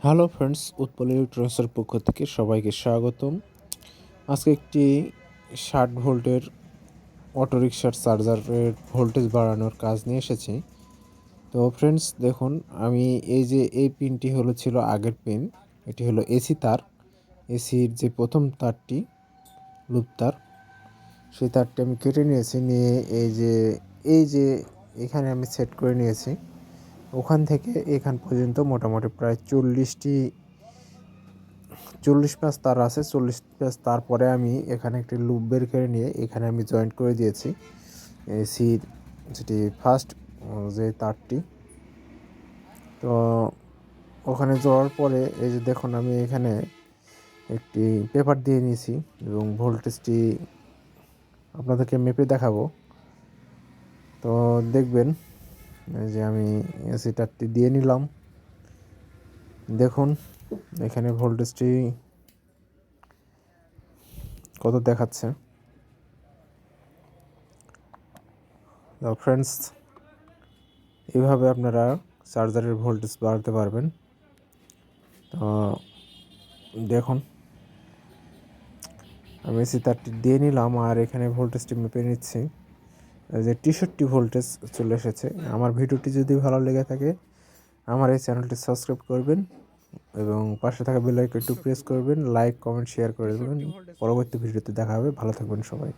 Hello friends, Utpal ইলেকট্রনিক্সের পক্ষ থেকে সবাইকে স্বাগতম। আজকে একটি 60 ভোল্টের অটোরিকশার চার্জারের ভোল্টেজ বাড়ানোর কাজ নিয়ে এসেছি। তো ফ্রেন্ডস দেখুন, আমি এই পিনটি ছিল আগের পিন। এটি হলো এসি তার। এসির যে প্রথম তারটি, লুপ তার, সেই তারটি আমি কেটে নিয়েছি। নিয়ে এই যে এখানে আমি সেট করে নিয়েছি। ওখান থেকে এখান পর্যন্ত মোটামুটি প্রায় 40 প্যাচ তার আছে। 40 প্যাচ তারপরে আমি এখানে একটি লুপ বের করে নিয়ে এখানে আমি জয়েন্ট করে দিয়েছি এসির যেটি ফার্স্ট যে তারটি। তো ওখানে যাওয়ার পরে এই যে দেখুন, আমি এখানে একটি পেপার দিয়ে নিয়েছি এবং ভোল্টেজটি আপনাদেরকে মেপে দেখাবো। তো দেখবেন এই যে আমি এসি তারটি দিয়ে নিলাম। দেখুন এখানে ভোল্টেজটি কত দেখাচ্ছে। তো ফ্রেন্ডস, এইভাবে আপনারা চার্জারের ভোল্টেজ বাড়াতে পারবেন। তো দেখুন, আমি এসি তারটি দিয়ে নিলাম আর এখানে ভোল্টেজটি মেপে নিচ্ছি। যে 63 ভোল্টেজ চলে এসেছে। আমার ভিডিওটি যদি ভালো লেগে থাকে আমার এই চ্যানেলটি সাবস্ক্রাইব করবেন এবং পাশে থাকা বেল আইকনটি প্রেস করবেন, লাইক কমেন্ট শেয়ার করে দেবেন। পরবর্তী ভিডিওতে দেখা হবে। ভালো থাকবেন সবাই।